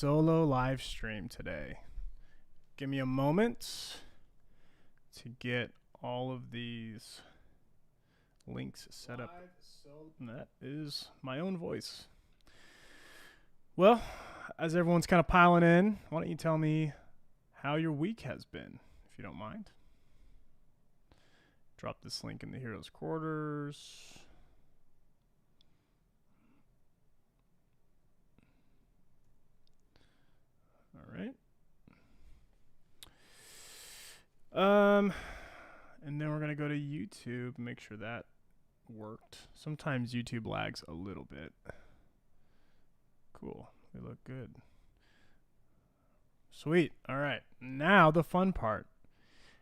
solo live stream today. Give me a moment to get all of these links set up. And that is my own voice. Well, as everyone's kind of piling in, why don't you tell me how your week has been, if you don't mind? Drop this link in the Heroes Quarters. All right. And then we're going to go to YouTube, make sure that worked. Sometimes YouTube lags a little bit. Cool. They look good. Sweet. All right. Now the fun part.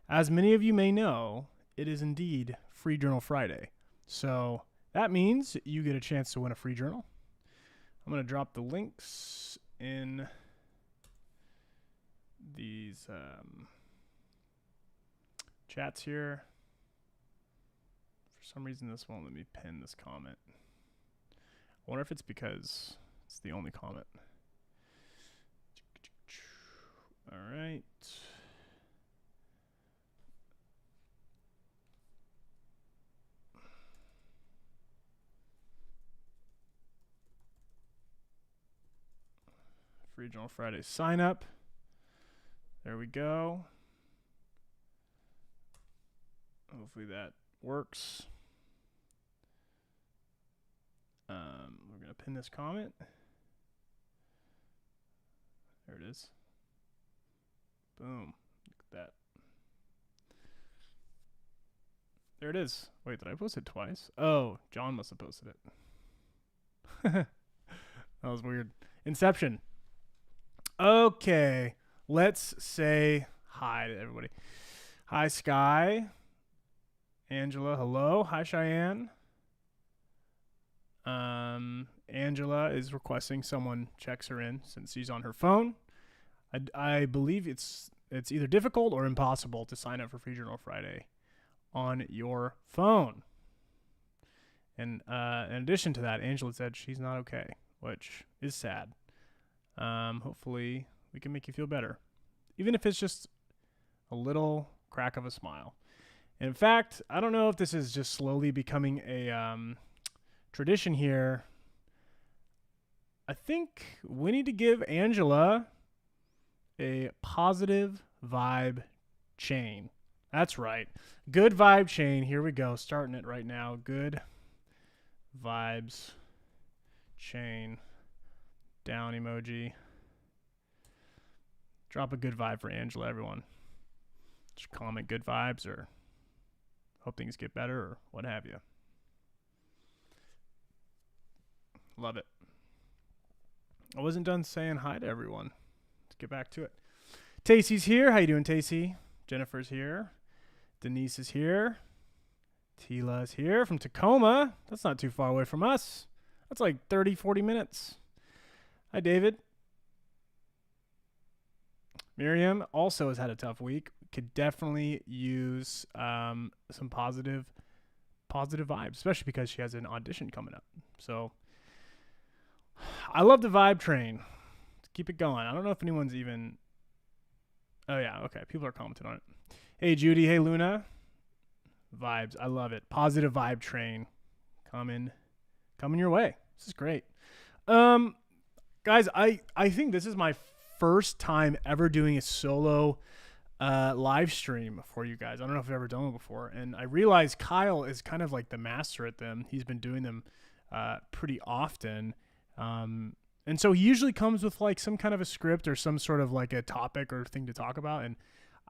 As many of you may know, it is indeed Free Journal Friday. So that means you get a chance to win a free journal. I'm going to drop the links in these chats here. For some reason, this won't let me pin this comment. I wonder if it's because it's the only comment. All right. Free Journal Friday sign up. There we go. Hopefully that works. We're going to pin this comment. There it is. Boom. Look at that. There it is. Wait, did I post it twice? Oh, John must have posted it. That was weird. Inception. Okay. Let's say hi to everybody. Hi, Sky. Angela, hello. Hi, Cheyenne. Angela is requesting someone checks her in since she's on her phone. I believe it's either difficult or impossible to sign up for Free Journal Friday on your phone. And in addition to that, Angela said she's not okay, which is sad. Hopefully we can make you feel better, even if it's just a little crack of a smile. In fact, I don't know if this is just slowly becoming a tradition here. I think we need to give Angela a positive vibe chain. That's right. Good vibe chain. Here we go. Starting it right now. Good vibes chain. Down emoji. Drop a good vibe for Angela, everyone. Just comment good vibes or hope things get better or what have you. Love it. I wasn't done saying hi to everyone. Let's get back to it. Tacey's here. How you doing, Tacey? Jennifer's here. Denise is here. Tila's here from Tacoma. That's not too far away from us. That's like 30, 40 minutes. Hi, David. Miriam also has had a tough week. Could definitely use some positive vibes, especially because she has an audition coming up. So I love the vibe train. Let's keep it going. I don't know if anyone's even... Oh, yeah. Okay. People are commenting on it. Hey, Judy. Hey, Luna. Vibes. I love it. Positive vibe train coming your way. This is great. Guys, I think this is my first time ever doing a solo live stream for you guys. I don't know if I've ever done it before. And I realize Kyle is kind of like the master at them. He's been doing them pretty often. And so he usually comes with like some kind of a script or some sort of like a topic or thing to talk about. And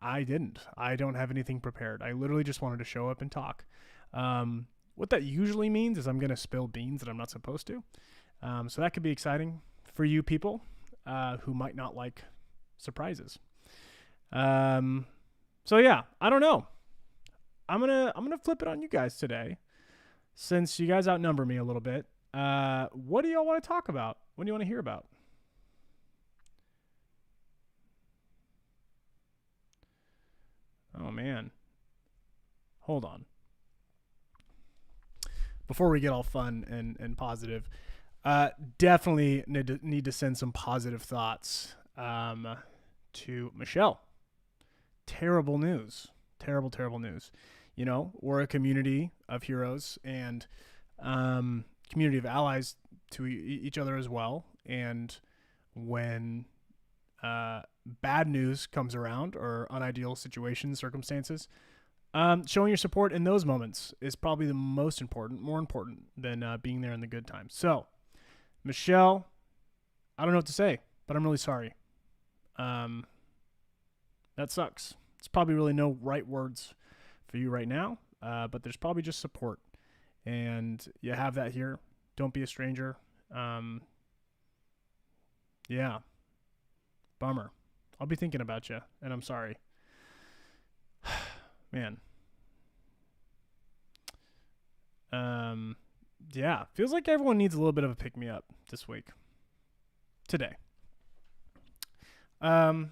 I didn't. I don't have anything prepared. I literally just wanted to show up and talk. What that usually means is I'm going to spill beans that I'm not supposed to. So that could be exciting for you people who might not like surprises. So yeah, I don't know. I'm gonna flip it on you guys today, since you guys outnumber me a little bit. What do y'all want to talk about? What do you want to hear about? Oh man, hold on. Before we get all fun and positive, Definitely need to send some positive thoughts to Michelle. Terrible news. Terrible news. You know, we're a community of heroes and community of allies to each other as well. And when bad news comes around or unideal situations, circumstances, showing your support in those moments is probably the most important, more important than being there in the good times. So, Michelle, I don't know what to say, but I'm really sorry. That sucks. It's probably really no right words for you right now, but there's probably just support. And you have that here. Don't be a stranger. Yeah. Bummer. I'll be thinking about you, and I'm sorry. Man. Yeah. Feels like everyone needs a little bit of a pick-me-up this week. Today. And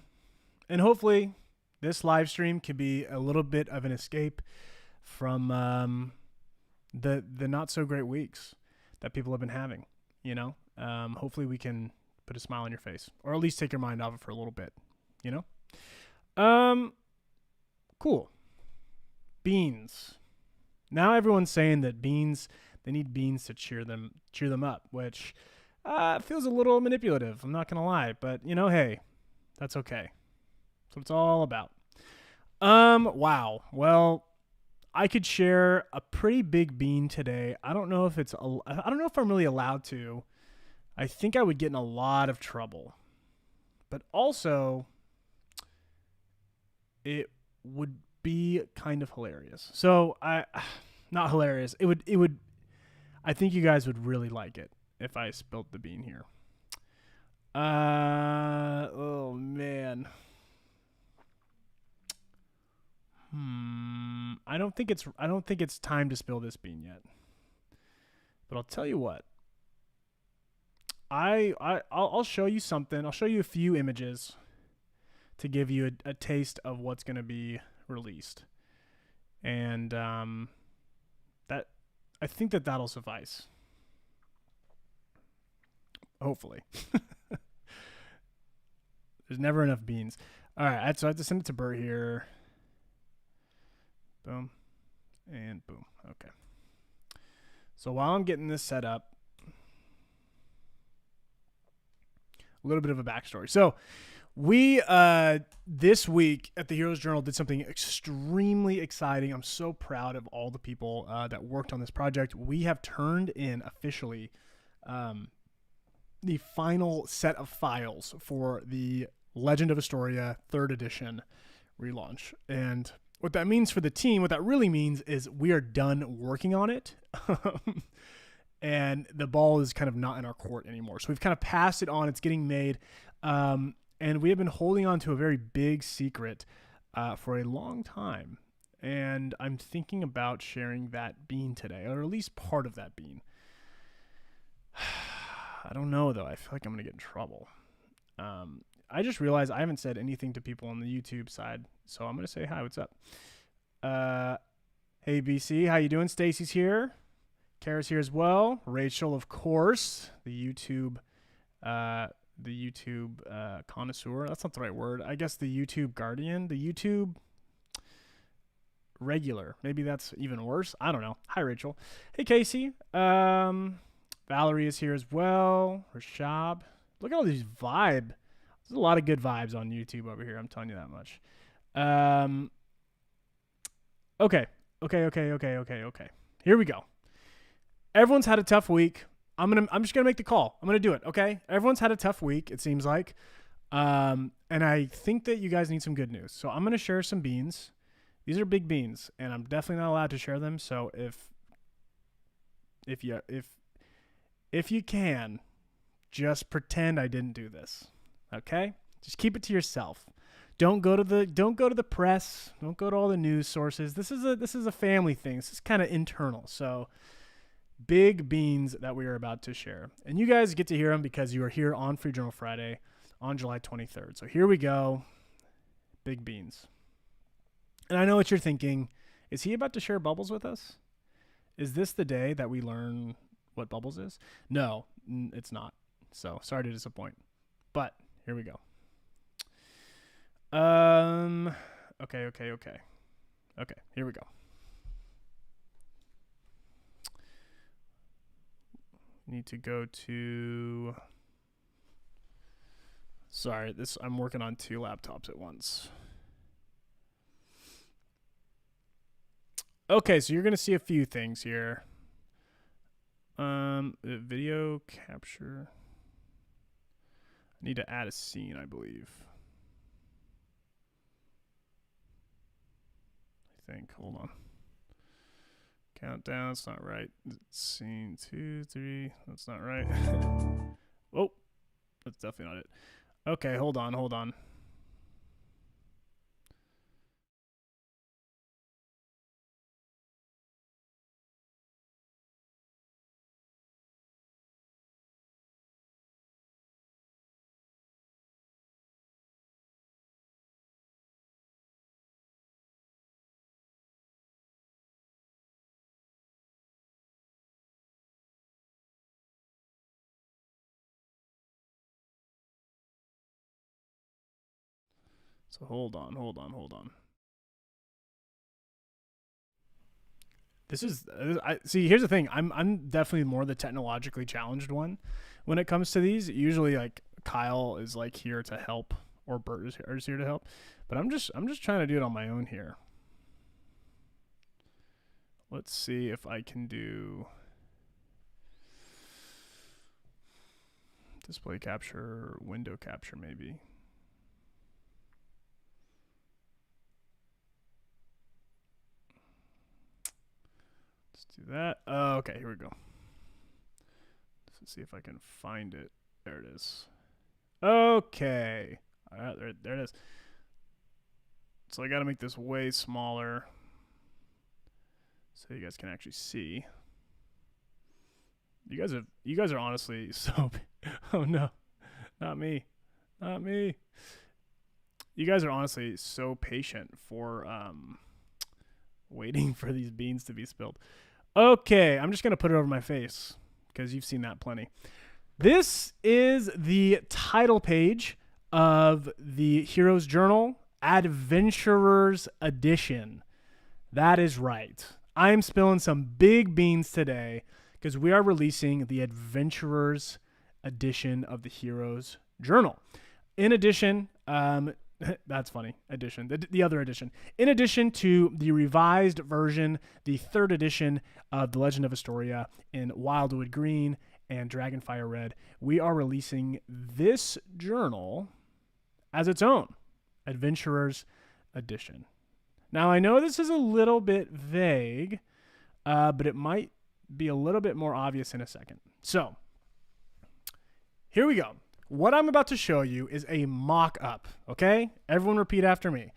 hopefully this live stream can be a little bit of an escape from the not so great weeks that people have been having, you know? Hopefully we can put a smile on your face, or at least take your mind off it for a little bit, you know? Cool. Beans. Now everyone's saying that they need beans to cheer them up, which feels a little manipulative, I'm not gonna lie, but you know, hey, that's okay. That's what it's all about. Wow. Well, I could share a pretty big bean today. I don't know if I'm really allowed to. I think I would get in a lot of trouble. But also, it would be kind of hilarious. So, not hilarious. It would I think you guys would really like it if I spilled the bean here. Oh man. I don't think it's time to spill this bean yet. But I'll tell you what. I'll show you something. I'll show you a few images to give you a taste of what's going to be released. And that I think that'll suffice. Hopefully. There's never enough beans. All right, so I have to send it to Bert here. Boom. And boom. Okay. So while I'm getting this set up, a little bit of a backstory. So we, this week at the Heroes Journal, did something extremely exciting. I'm so proud of all the people that worked on this project. We have turned in officially the final set of files for the Legend of Astoria 3rd edition relaunch. And what that means for the team, what that really means is we are done working on it. And the ball is kind of not in our court anymore. So we've kind of passed it on. It's getting made. And we have been holding on to a very big secret for a long time. And I'm thinking about sharing that bean today, or at least part of that bean. I don't know, though. I feel like I'm going to get in trouble. I just realized I haven't said anything to people on the YouTube side. So I'm going to say hi. What's up? Hey, BC. How you doing? Stacy's here. Kara's here as well. Rachel, of course, the YouTube connoisseur. That's not the right word. I guess the YouTube guardian, the YouTube regular. Maybe that's even worse. I don't know. Hi, Rachel. Hey, Casey. Valerie is here as well. Rashab. Look at all these vibe. There's a lot of good vibes on YouTube over here. I'm telling you that much. Okay. Here we go. Everyone's had a tough week. I'm just gonna make the call. I'm gonna do it. Okay. Everyone's had a tough week. It seems like, and I think that you guys need some good news. So I'm gonna share some beans. These are big beans, and I'm definitely not allowed to share them. So if you can, just pretend I didn't do this. Okay. Just keep it to yourself. Don't go to the press. Don't go to all the news sources. This is a family thing. This is kind of internal. So. Big beans that we are about to share. And you guys get to hear them because you are here on Free Journal Friday on July 23rd. So here we go. Big beans. And I know what you're thinking. Is he about to share Bubbles with us? Is this the day that we learn what Bubbles is? No. it's not. So sorry to disappoint. But here we go. Okay. Okay, here we go. Need to go to... Sorry, I'm working on 2 laptops at once. Okay, so you're going to see a few things here. Video capture. I need to add a scene, I believe. I think. Hold on. Countdown. That's not right. Scene 2, 3. That's not right. Oh, that's definitely not it. Okay, hold on. So hold on. This is see. Here's the thing. I'm definitely more the technologically challenged one when it comes to these. Usually, like Kyle is like here to help, or Bert is here to help. But I'm just trying to do it on my own here. Let's see if I can do display capture, window capture, maybe. Do that. Okay, here we go. Let's see if I can find it. There it is. Okay. All right, there it is. So I got to make this way smaller so you guys can actually see. You guys are honestly so... Oh no, not me. You guys are honestly so patient for waiting for these beans to be spilled. Okay, I'm just going to put it over my face because you've seen that plenty. This is the title page of the Heroes Journal Adventurers Edition. That is right. I'm spilling some big beans today because we are releasing the Adventurers Edition of the Heroes Journal. In addition, that's funny. Edition. The other edition. In addition to the revised version, the 3rd edition of The Legend of Astoria in Wildwood Green and Dragonfire Red, we are releasing this journal as its own Adventurers Edition. Now, I know this is a little bit vague, but it might be a little bit more obvious in a second. So, here we go. What I'm about to show you is a mock-up, okay? Everyone repeat after me.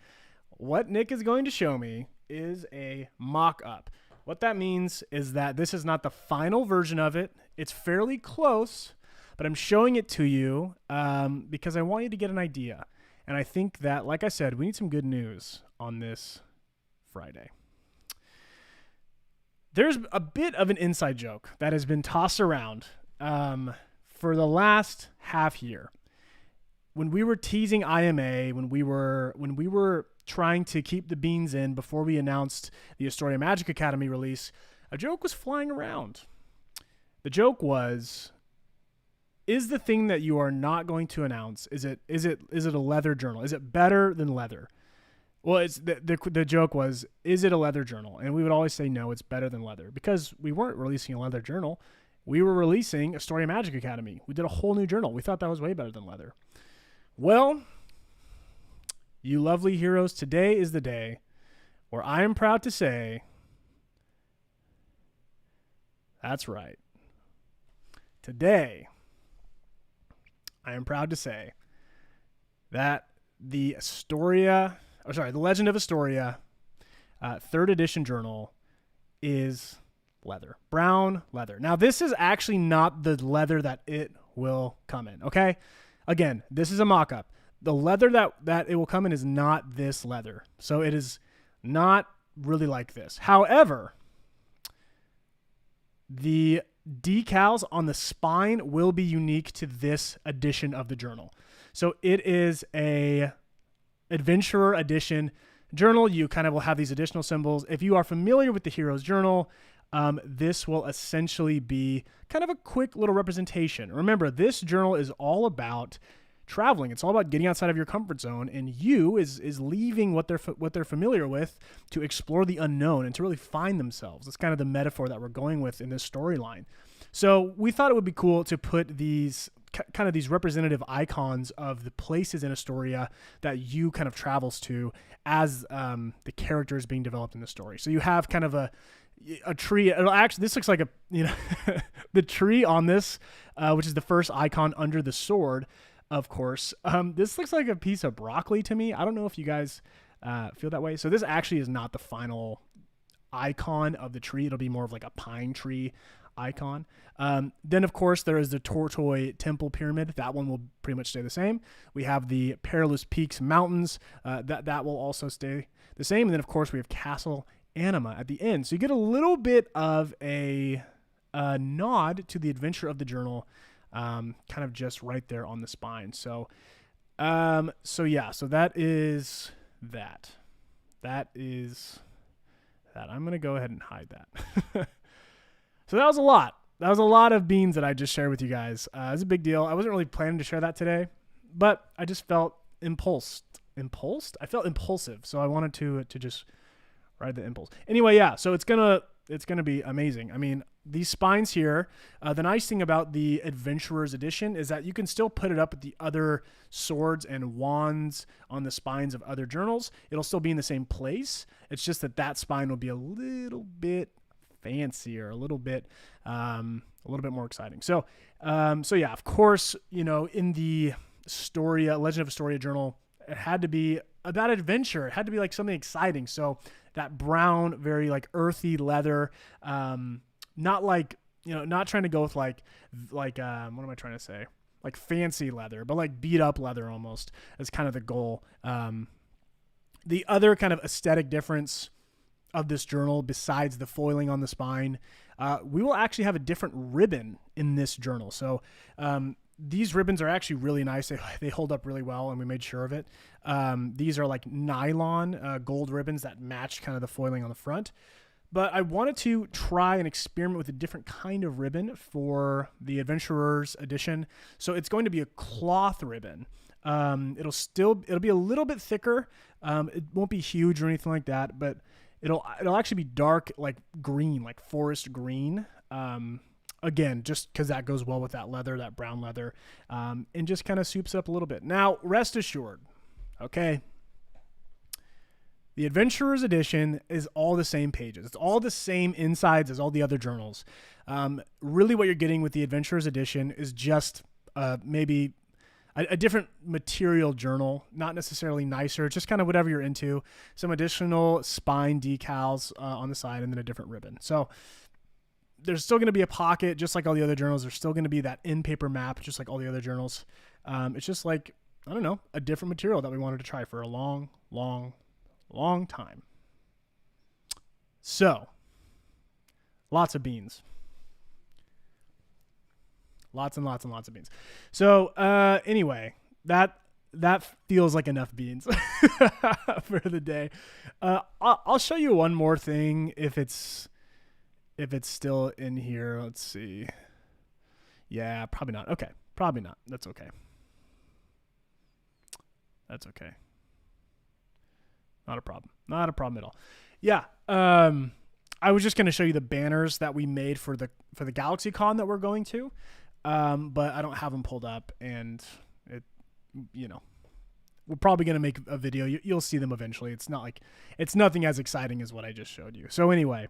What Nick is going to show me is a mock-up. What that means is that this is not the final version of it. It's fairly close, but I'm showing it to you because I want you to get an idea. And I think that, like I said, we need some good news on this Friday. There's a bit of an inside joke that has been tossed around for the last half year. When we were teasing IMA, when we were trying to keep the beans in before we announced the Astoria Magic Academy release, a joke was flying around. The joke was, is the thing that you are not going to announce, is it a leather journal? Is it better than leather? Well, it's the joke was, is it a leather journal? And we would always say, no, it's better than leather, because we weren't releasing a leather journal. We were releasing Astoria Magic Academy. We did a whole new journal. We thought that was way better than leather. Well, you lovely heroes, today is the day where I am proud to say, that's right. Today, I am proud to say that the Legend of Astoria 3rd edition journal is leather. Brown leather. Now, this is actually not the leather that it will come in, okay? Again, this is a mock-up. The leather that it will come in is not this leather. So it is not really like this. However, the decals on the spine will be unique to this edition of the journal. So it is a adventurer edition journal. You kind of will have these additional symbols. If you are familiar with the Hero's Journal, this will essentially be kind of a quick little representation. Remember, this journal is all about traveling. It's all about getting outside of your comfort zone, and you is leaving what they're familiar with to explore the unknown and to really find themselves. That's kind of the metaphor that we're going with in this storyline. So we thought it would be cool to put these kind of these representative icons of the places in Astoria that you kind of travels to as the character is being developed in the story. So you have kind of a tree. It'll actually, this looks like a, the tree on this, which is the first icon under the sword, of course. This looks like a piece of broccoli to me. I don't know if you guys feel that way. So this actually is not the final icon of the tree. It'll be more of like a pine tree icon. Then of course there is the Tortoise Temple Pyramid. That one will pretty much stay the same. We have the Perilous Peaks Mountains. That will also stay the same. And then of course we have Castle Anima at the end. So you get a little bit of a nod to the adventure of the journal, kind of just right there on the spine. So yeah, so that is that. That is that. I'm going to go ahead and hide that. So that was a lot. That was a lot of beans that I just shared with you guys. It was a big deal. I wasn't really planning to share that today, but I just felt impulsed. I felt impulsive, so I wanted to just ride the impulse. Anyway, yeah. So it's gonna be amazing. I mean, these spines here. The nice thing about the Adventurers Edition is that you can still put it up with the other swords and wands on the spines of other journals. It'll still be in the same place. It's just that spine will be a little bit fancier, a little bit more exciting. So yeah, of course, in the Legend of Astoria journal, it had to be about adventure. It had to be like something exciting. So that brown, very like earthy leather, not like, not trying to go with like what am I trying to say? Like fancy leather, but like beat up leather almost is kind of the goal. The other kind of aesthetic difference of this journal, besides the foiling on the spine, we will actually have a different ribbon in this journal. So these ribbons are actually really nice. They hold up really well, and we made sure of it. These are like nylon gold ribbons that match kind of the foiling on the front. But I wanted to try and experiment with a different kind of ribbon for the Adventurers Edition. So it's going to be a cloth ribbon. It'll be a little bit thicker. It won't be huge or anything like that, but it'll actually be dark, like green, like forest green. Again, just because that goes well with that leather, that brown leather, and just kind of soups it up a little bit. Now, rest assured, okay, the Adventurers Edition is all the same pages. It's all the same insides as all the other journals. Really what you're getting with the Adventurers Edition is just maybe a different material journal, not necessarily nicer, just kind of whatever you're into. Some additional spine decals on the side, and then a different ribbon. So there's still going to be a pocket, just like all the other journals. There's still going to be that in-paper map, just like all the other journals. It's just like, I don't know, a different material that we wanted to try for a long, long, long time. So, lots of beans. Lots and lots and lots of beans. So anyway, that feels like enough beans for the day. I'll show you one more thing if it's still in here. Let's see. Yeah, probably not. Okay, probably not. That's okay. That's okay. Not a problem. Not a problem at all. Yeah. I was just going to show you the banners that we made for the GalaxyCon that we're going to. But I don't have them pulled up, and we're probably going to make a video. You'll see them eventually. It's nothing as exciting as what I just showed you. So anyway,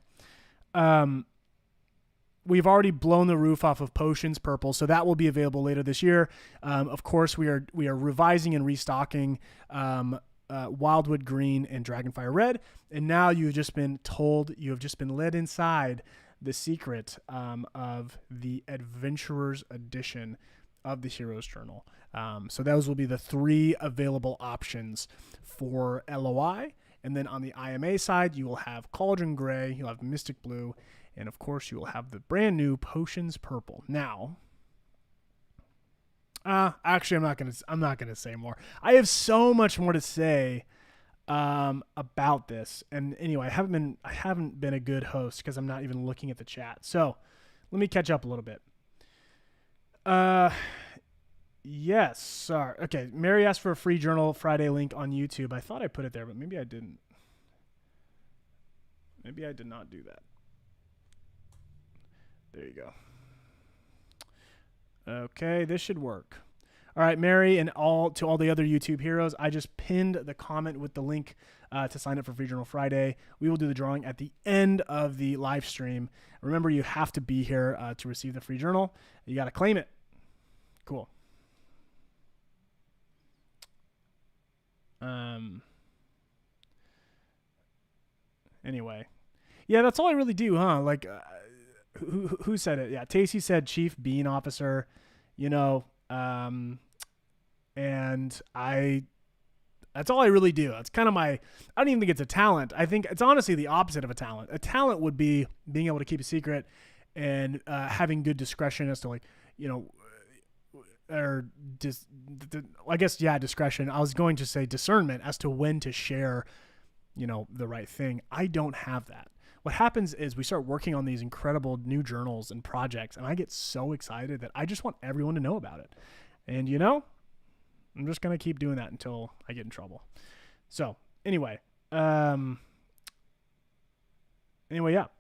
we've already blown the roof off of Potions Purple, so that will be available later this year. Of course, we are revising and restocking, Wildwood Green and Dragonfire Red. And now you have just been led inside the secret of the Adventurers Edition of the Hero's Journal. So those will be the 3 available options for LOI. And then on the IMA side, you will have Cauldron Gray, you'll have Mystic Blue, And of course, you will have the brand new Potions Purple. Now, actually, I'm not gonna say more. I have so much more to say about this. And anyway, I haven't been a good host because I'm not even looking at the chat. So let me catch up a little bit. Yes, sorry. Okay, Mary asked for a free journal Friday link on YouTube. I thought I put it there, but maybe I didn't. Maybe I did not do that. There you go. Okay, this should work. All right, Mary, and all the other YouTube heroes, I just pinned the comment with the link to sign up for Free Journal Friday. We will do the drawing at the end of the live stream. Remember, you have to be here to receive the free journal. You got to claim it. Cool. Anyway, yeah, that's all I really do, huh? Like, who said it? Yeah, Tacey said Chief Bean Officer. You know, and that's all I really do. That's kind of I don't even think it's a talent. I think it's honestly the opposite of a talent. A talent would be being able to keep a secret and having good discretion as to, like, you know, or I guess, yeah, discretion. I was going to say discernment as to when to share, you know, the right thing. I don't have that. What happens is we start working on these incredible new journals and projects, and I get so excited that I just want everyone to know about it. And, you know, I'm just going to keep doing that until I get in trouble. So anyway, yeah,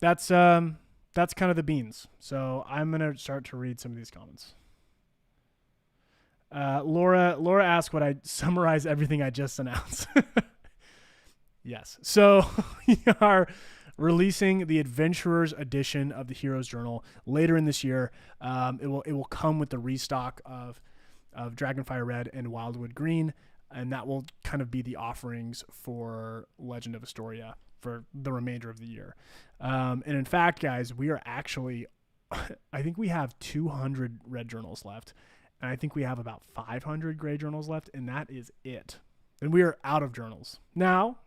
that's kind of the beans. So I'm going to start to read some of these comments. Laura asked, would I summarize everything I just announced? Yes. So we are releasing the Adventurers edition of the Heroes Journal later in this year. It will come with the restock of Dragonfire Red and Wildwood Green, and that will kind of be the offerings for Legend of Astoria for the remainder of the year. And in fact, guys, we are actually, I think we have 200 red journals left, and I think we have about 500 gray journals left, and that is it. And we are out of journals. Now,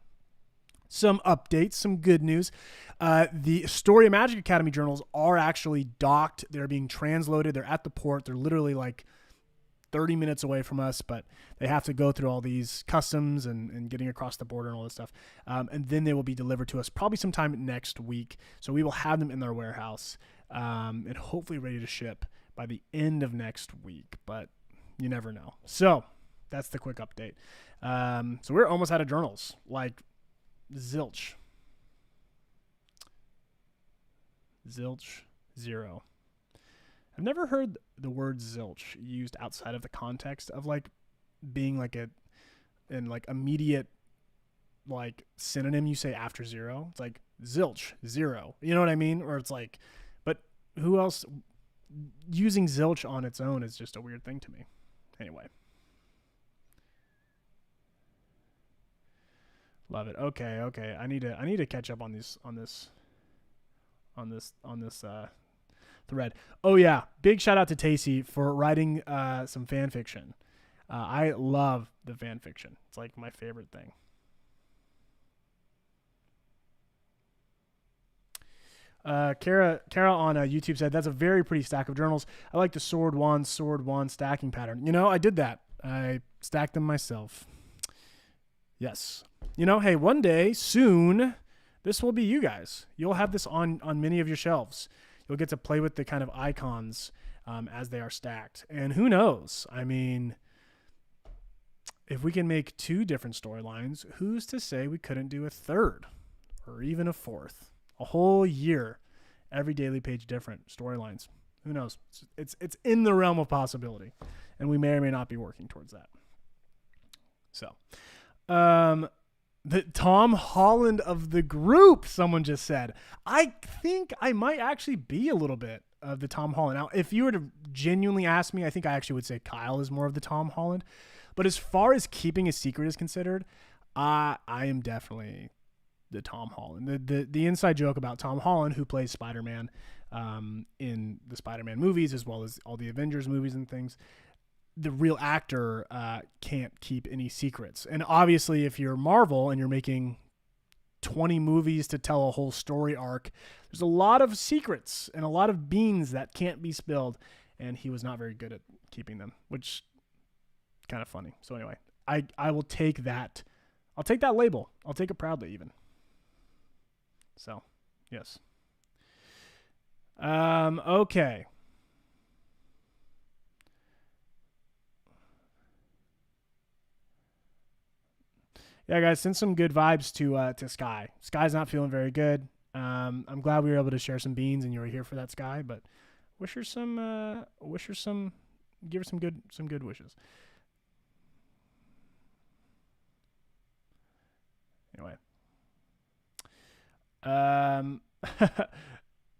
some updates, some good news. The Astoria Magic Academy journals are actually docked. They're being transloaded. They're at the port. They're literally like 30 minutes away from us, but they have to go through all these customs and getting across the border and all this stuff. And then they will be delivered to us probably sometime next week. So we will have them in their warehouse and hopefully ready to ship by the end of next week, but you never know. So that's the quick update. So we're almost out of journals, like zilch, 0. I've never heard the word zilch used outside of the context of like being like immediate like synonym you say after 0. It's like zilch, 0. You know what I mean? Or it's like, but who else using zilch on its own is just a weird thing to me. Anyway. Love it. Okay. I need to catch up on this thread. Oh yeah, big shout out to Tacey for writing some fan fiction. I love the fan fiction. It's like my favorite thing. Kara on YouTube said that's a very pretty stack of journals. I like the sword wand stacking pattern. You know, I did that. I stacked them myself. Yes. You know, hey, one day soon, this will be you guys. You'll have this on many of your shelves. You'll get to play with the kind of icons as they are stacked. And who knows? I mean, if we can make 2 different storylines, who's to say we couldn't do a 3rd or even a 4th? A whole year, every daily page different storylines. Who knows? It's in the realm of possibility, and we may or may not be working towards that. So, the Tom Holland of the group, someone just said. I think I might actually be a little bit of the Tom Holland. Now, if you were to genuinely ask me, I think I actually would say Kyle is more of the Tom Holland. But as far as keeping a secret is considered, I am definitely the Tom Holland. The inside joke about Tom Holland, who plays Spider-Man in the Spider-Man movies, as well as all the Avengers movies and things, the real actor can't keep any secrets. And obviously, if you're Marvel and you're making 20 movies to tell a whole story arc. There's a lot of secrets and a lot of beans that can't be spilled, and he was not very good at keeping them, which kind of funny. So anyway, I will take that. I'll take that label. I'll take it proudly even. So, yes. Okay. Yeah, guys, send some good vibes to Sky. Sky's not feeling very good. I'm glad we were able to share some beans and you were here for that, Sky. But give her some good wishes. Anyway,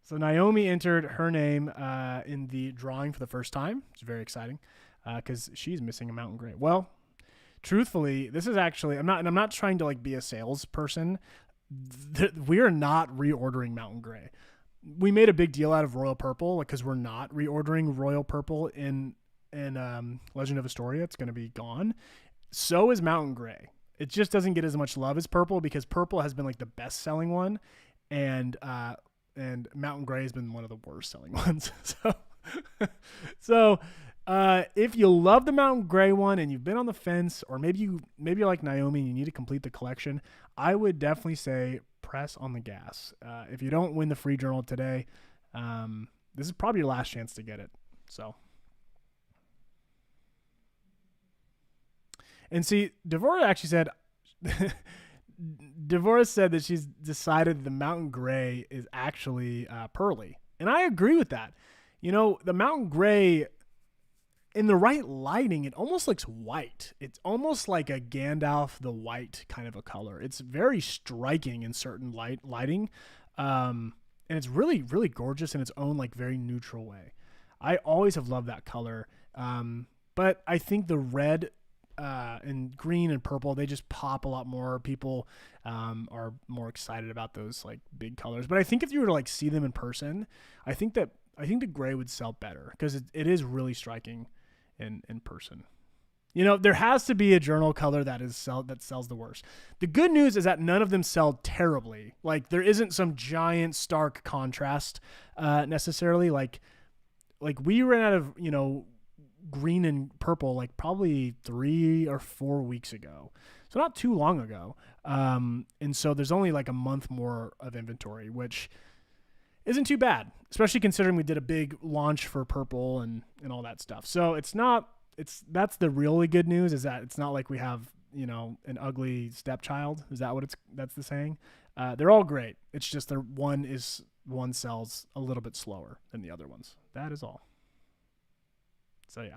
so Naomi entered her name in the drawing for the first time. It's very exciting because she's missing a mountain gray. Well, truthfully, this is actually I'm not trying to like be a salesperson. We are not reordering mountain gray. We made a big deal out of royal purple because we're not reordering royal purple in Legend of Astoria. It's going to be gone. So is mountain gray. It just doesn't get as much love as purple because purple has been like the best selling one, and mountain gray has been one of the worst selling ones. So if you love the mountain gray one and you've been on the fence, or maybe you're like Naomi and you need to complete the collection, I would definitely say press on the gas. If you don't win the free journal today, this is probably your last chance to get it. So. And see, Devora actually said, that she's decided the mountain gray is actually pearly. And I agree with that. You know, the mountain gray, in the right lighting, it almost looks white. It's almost like a Gandalf the White kind of a color. It's very striking in certain lighting. And it's really, really gorgeous in its own, like, very neutral way. I always have loved that color. But I think the red and green and purple, they just pop a lot more. People are more excited about those like big colors. But I think if you were to like see them in person, I think the gray would sell better because it is really striking in person. You know, there has to be a journal color that sells the worst. The good news is that none of them sell terribly. Like there isn't some giant stark contrast necessarily. Like we ran out of, you know, green and purple like probably 3 or 4 weeks ago, so not too long ago, and so there's only like a month more of inventory, which isn't too bad, especially considering we did a big launch for purple and all that stuff. So that's the really good news, is that it's not like we have, you know, an ugly stepchild. Is that what that's the saying? They're all great. It's just one sells a little bit slower than the other ones. That is all. So yeah,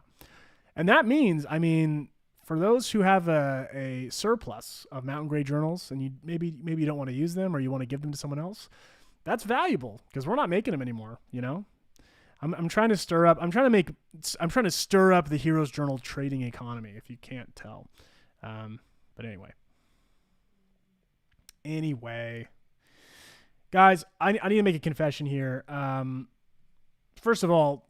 and that means, I mean, for those who have a surplus of mountain gray journals and you maybe you don't want to use them or you want to give them to someone else, that's valuable because we're not making them anymore. You know, I'm trying to stir up the Heroes Journal trading economy, if you can't tell. But anyway, guys, I need to make a confession here. First of all,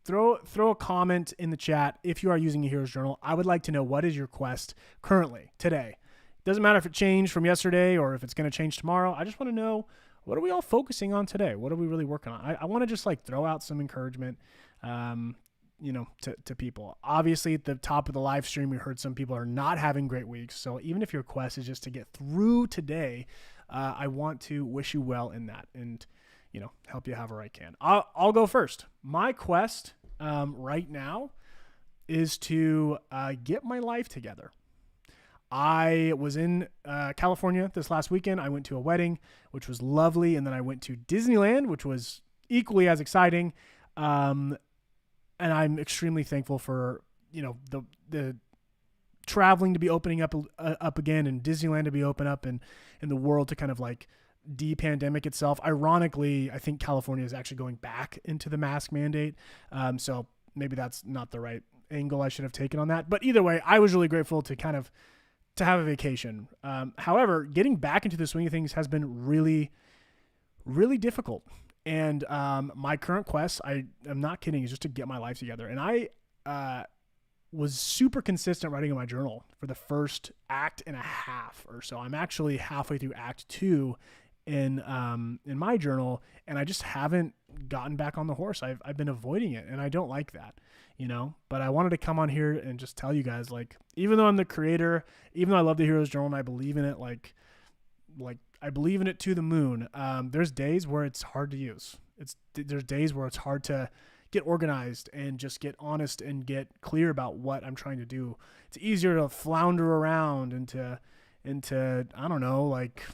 Throw a comment in the chat if you are using a Heroes Journal. I would like to know, what is your quest currently, today? Doesn't matter if it changed from yesterday or if it's going to change tomorrow. I just want to know, what are we all focusing on today? What are we really working on? I want to just like throw out some encouragement, you know, to people. Obviously, at the top of the live stream, we heard some people are not having great weeks. So even if your quest is just to get through today, I want to wish you well in that and, you know, help you however I can. I'll go first. My quest right now is to get my life together. I was in California this last weekend. I went to a wedding, which was lovely. And then I went to Disneyland, which was equally as exciting. And I'm extremely thankful for, you know, the traveling to be opening up again, and Disneyland to be open up, and the world to kind of like de-pandemic itself. Ironically, I think California is actually going back into the mask mandate. So maybe that's not the right angle I should have taken on that. But either way, I was really grateful to have a vacation. However, getting back into the swing of things has been really, really difficult. And my current quest, I'm not kidding, is just to get my life together. And was super consistent writing in my journal for the first act and a half or so. I'm actually halfway through act 2 in my journal, and I just haven't gotten back on the horse. I've been avoiding it, and I don't like that, but I wanted to come on here and just tell you guys, like, even though I'm the creator, even though I love the Hero's Journal and I believe in it, like I believe in it to the moon. There's days where it's hard to use. There's days where it's hard to get organized and just get honest and get clear about what I'm trying to do. It's easier to flounder around into I don't know, like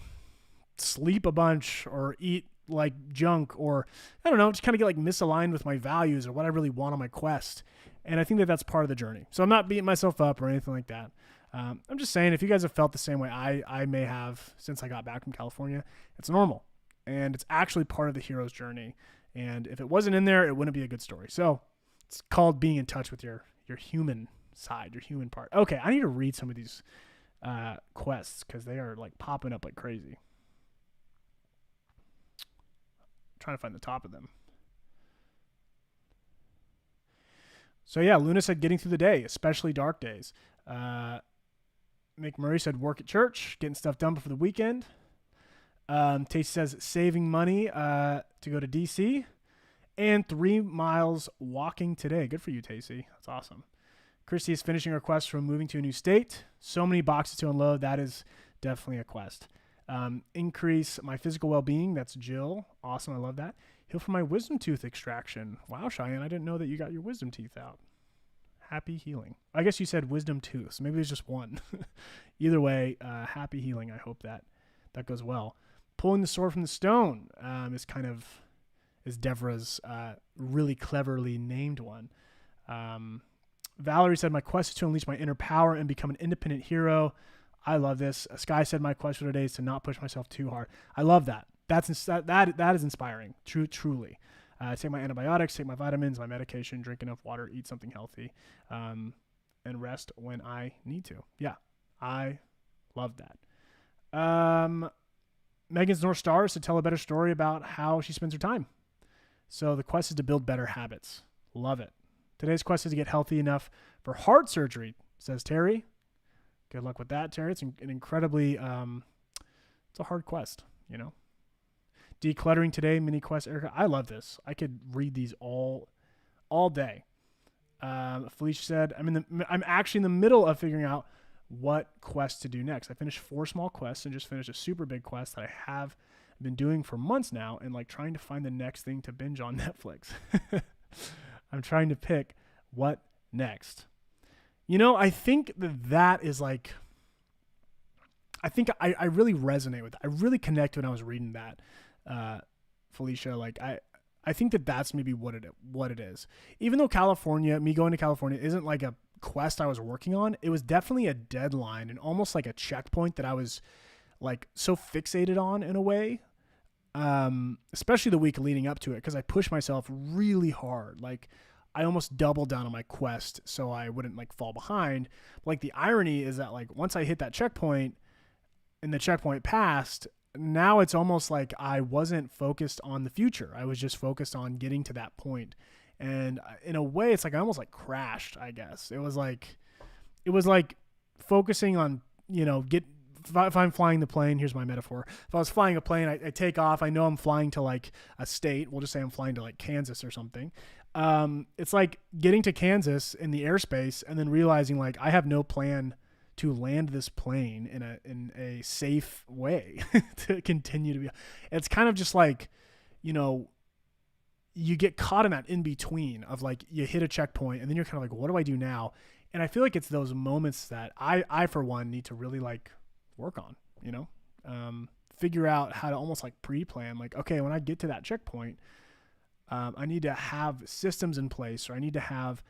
sleep a bunch or eat like junk, or I don't know, just kind of get like misaligned with my values or what I really want on my quest. And I think that that's part of the journey. So I'm not beating myself up or anything like that. I'm just saying, if you guys have felt the same way I may have since I got back from California, it's normal. And it's actually part of the hero's journey. And if it wasn't in there, it wouldn't be a good story. So it's called being in touch with your human side, your human part. Okay, I need to read some of these quests because they are like popping up like crazy. I'm trying to find the top of them. So yeah, Luna said getting through the day, especially dark days. McMurray said work at church, getting stuff done before the weekend. Tasty says saving money to go to DC, and 3 miles walking today. Good for you, Tasty. That's awesome. Christy is finishing her quest from moving to a new state. So many boxes to unload. That is definitely a quest. Increase my physical well-being. That's Jill. Awesome. I love that. Heal from my wisdom tooth extraction. Wow, Cheyenne, I didn't know that you got your wisdom teeth out. Happy healing. I guess you said wisdom tooth, so maybe it's just one. Either way, happy healing. I hope that goes well. Pulling the sword from the stone is Deborah's really cleverly named one. Valerie said, my quest is to unleash my inner power and become an independent hero. I love this. Sky said, my quest for today is to not push myself too hard. I love that. That is inspiring. Truly. Take my antibiotics, take my vitamins, my medication, drink enough water, eat something healthy, and rest when I need to. Yeah, I love that. Megan's North Star is to tell a better story about how she spends her time. So the quest is to build better habits. Love it. Today's quest is to get healthy enough for heart surgery, says Terry. Good luck with that, Terry. It's an incredibly, it's a hard quest, Decluttering today, mini quest, Erica. I love this. I could read these all day. Felicia said, I'm actually in the middle of figuring out what quest to do next. I finished 4 small quests and just finished a super big quest that I have been doing for months now, and like trying to find the next thing to binge on Netflix. I'm trying to pick what next. I think that is like, I think I really resonate with that. I really connect when I was reading that. Felicia, like I think that's maybe what it is. Even though me going to California isn't like a quest I was working on, it was definitely a deadline and almost like a checkpoint that I was like so fixated on in a way. Especially the week leading up to it, because I pushed myself really hard. Like I almost doubled down on my quest so I wouldn't like fall behind. But, like the irony is that like once I hit that checkpoint and the checkpoint passed, now it's almost like I wasn't focused on the future. I was just focused on getting to that point. And in a way, it's like I almost like crashed, I guess. It was like focusing on, if I'm flying the plane, here's my metaphor. If I was flying a plane, I take off. I know I'm flying to like a state. We'll just say I'm flying to like Kansas or something. It's like getting to Kansas in the airspace and then realizing like I have no plan to land this plane in a safe way to continue to be. It's kind of just like, you get caught in that in between of like you hit a checkpoint and then you're kind of like, what do I do now? And I feel like it's those moments that I for one need to really like work on, figure out how to almost like pre-plan, like, okay, when I get to that checkpoint, I need to have systems in place, or I need to have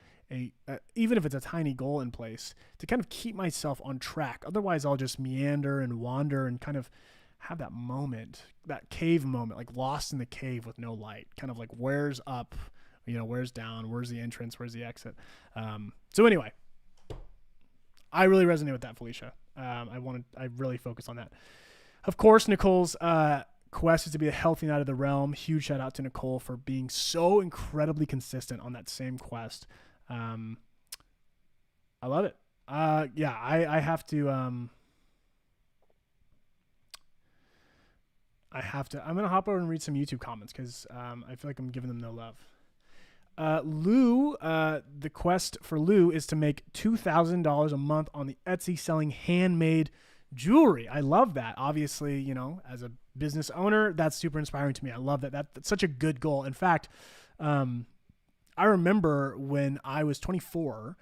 even if it's a tiny goal in place to kind of keep myself on track. Otherwise I'll just meander and wander and kind of have that moment, that cave moment, like lost in the cave with no light, kind of like where's up, where's down, where's the entrance, where's the exit. So anyway, I really resonate with that, Felicia. I really focus on that. Of course, Nicole's quest is to be a healthy knight of the realm. Huge shout out to Nicole for being so incredibly consistent on that same quest. I love it. Yeah, I have to, I'm going to hop over and read some YouTube comments because I feel like I'm giving them no love. Lou, the quest for Lou is to make $2,000 a month on the Etsy selling handmade jewelry. I love that. Obviously, you know, as a business owner, that's super inspiring to me. I love that. That's such a good goal. In fact, I remember when I was 24,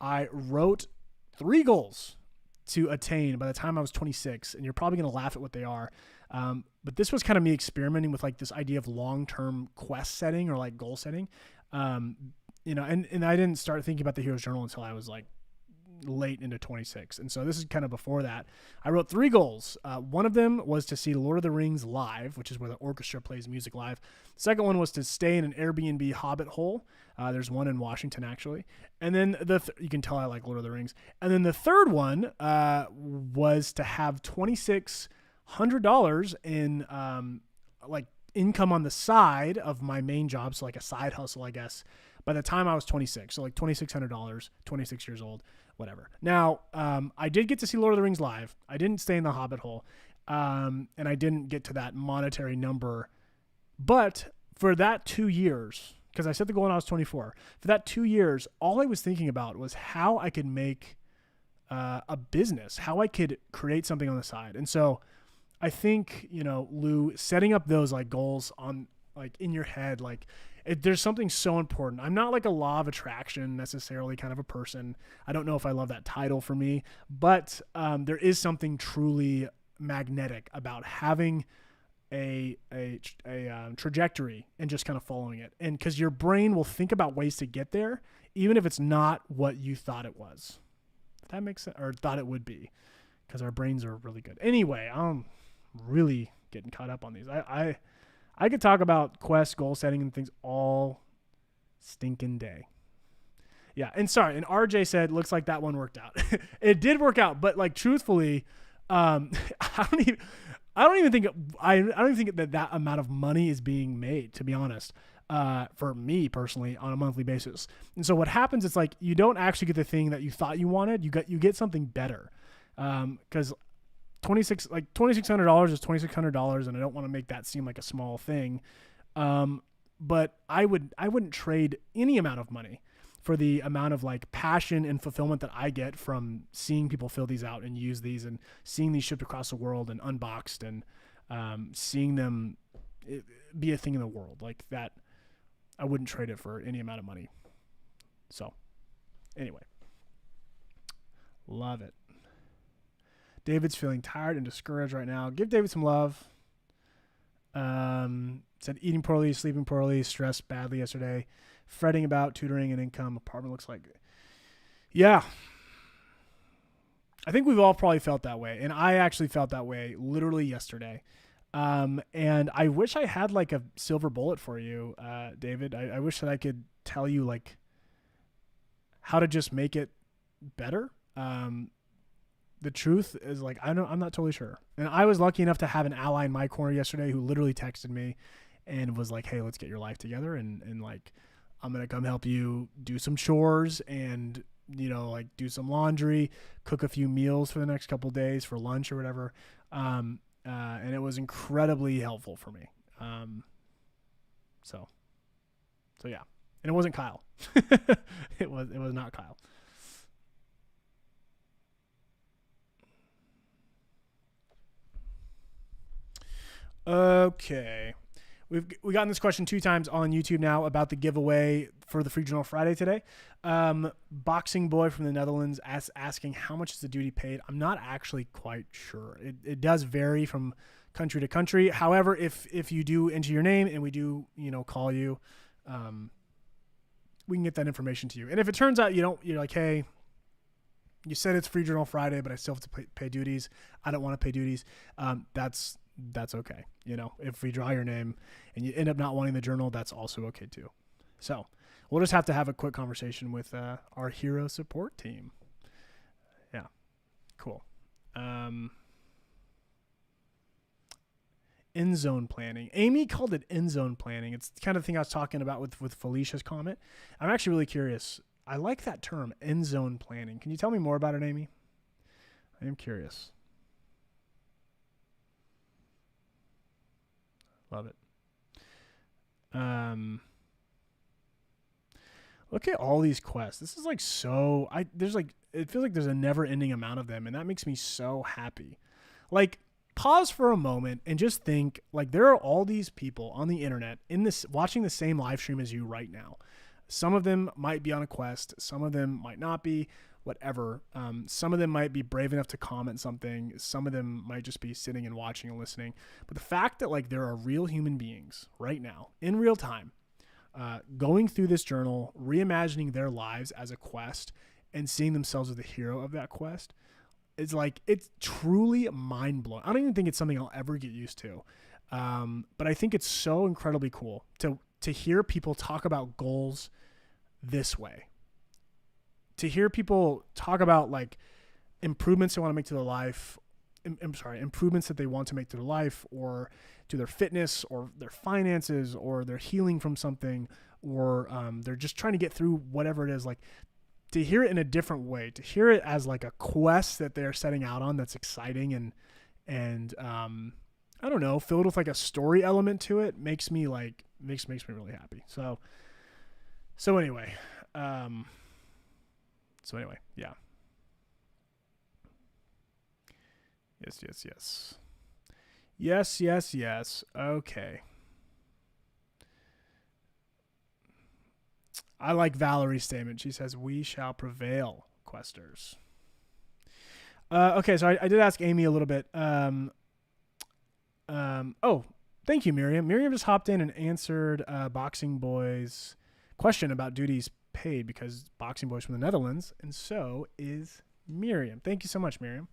I wrote 3 goals to attain by the time I was 26, and you're probably going to laugh at what they are. But this was kind of me experimenting with like this idea of long-term quest setting or like goal setting. You know, and I didn't start thinking about the Hero's Journal until I was like late into 26. And so this is kind of before that. I wrote 3 goals. One of them was to see Lord of the Rings live, which is where the orchestra plays music live. The second one was to stay in an Airbnb Hobbit hole. There's one in Washington actually. And then you can tell I like Lord of the Rings. And then the third one was to have $2,600 in like income on the side of my main job. So like a side hustle, I guess, by the time I was 26. So like $2,600, 26 years old, whatever. Now, I did get to see Lord of the Rings live. I didn't stay in the Hobbit hole. And I didn't get to that monetary number, but for that 2 years, because I set the goal when I was 24, for that 2 years, all I was thinking about was how I could make a business, how I could create something on the side. And so I think, you know, Lou, setting up those like goals on like in your head, like there's something so important. I'm not like a law of attraction necessarily kind of a person. I don't know if I love that title for me, but there is something truly magnetic about having a trajectory and just kind of following it. And because your brain will think about ways to get there, even if it's not what you thought it was. If that makes sense, or thought it would be, because our brains are really good. Anyway, I'm really getting caught up on these. I could talk about quest goal setting and things all stinking day. Yeah. And sorry. And RJ said, looks like that one worked out. It did work out, but like truthfully, I don't even think that amount of money is being made, to be honest, for me personally on a monthly basis. And so what happens is like, you don't actually get the thing that you thought you wanted. You get something better. Cause $2,600 is $2,600. And I don't want to make that seem like a small thing. But I wouldn't trade any amount of money for the amount of like passion and fulfillment that I get from seeing people fill these out and use these and seeing these shipped across the world and unboxed and seeing them be a thing in the world like that. I wouldn't trade it for any amount of money. So anyway, love it. David's feeling tired and discouraged right now. Give David some love. Said eating poorly, sleeping poorly, stressed badly yesterday, fretting about tutoring and income. Apartment looks like, yeah. I think we've all probably felt that way. And I actually felt that way literally yesterday. And I wish I had like a silver bullet for you, David. I wish that I could tell you like how to just make it better. The truth is like, I'm not totally sure. And I was lucky enough to have an ally in my corner yesterday who literally texted me and was like, hey, let's get your life together. And like, I'm going to come help you do some chores and, you know, like do some laundry, cook a few meals for the next couple of days for lunch or whatever. And it was incredibly helpful for me. So yeah. And it wasn't Kyle. It was not Kyle. Okay. We've gotten this question 2 times on YouTube now about the giveaway for the Free Journal Friday today. Boxing Boy from the Netherlands asking how much is the duty paid. I'm not actually quite sure. It does vary from country to country. However, if you do enter your name and we do, you know, call you, we can get that information to you. And if it turns out you're like, hey, you said it's Free Journal Friday, but I still have to pay duties. I don't want to pay duties. That's okay. You know, if we draw your name and you end up not wanting the journal, that's also okay too. So we'll just have to have a quick conversation with our hero support team. Yeah, cool. Endzone Planning. Amy called it Endzone Planning. It's the kind of thing I was talking about with Felicia's comment. I'm actually really curious. I like that term, endzone planning. Can you tell me more about it, Amy? I am curious. Love it. Look at all these quests. This is like it feels like there's a never ending amount of them, and that makes me so happy. Like, pause for a moment and just think, like, there are all these people on the internet watching the same live stream as you right now. Some of them might be on a quest. Some of them might not be, whatever. Some of them might be brave enough to comment something. Some of them might just be sitting and watching and listening. But the fact that, like, there are real human beings right now in real time, going through this journal, reimagining their lives as a quest and seeing themselves as the hero of that quest, it's truly mind blowing. I don't even think it's something I'll ever get used to. But I think it's so incredibly cool to hear people talk about goals this way, to hear people talk about, like, improvements they want to make to their life. Improvements that they want to make to their life, or to their fitness, or their finances, or they're healing from something, or they're just trying to get through whatever it is. Like, to hear it in a different way, to hear it as like a quest that they're setting out on that's exciting and I don't know, filled with like a story element to it, makes me really happy. So anyway, yeah. Yes. Okay. I like Valerie's statement. She says, "We shall prevail, questers." Okay, so I did ask Amy a little bit. Oh, thank you, Miriam. Miriam just hopped in and answered Boxing Boy's question about duties paid, because Boxing Boy's from the Netherlands, and so is Miriam. Thank you so much, Miriam.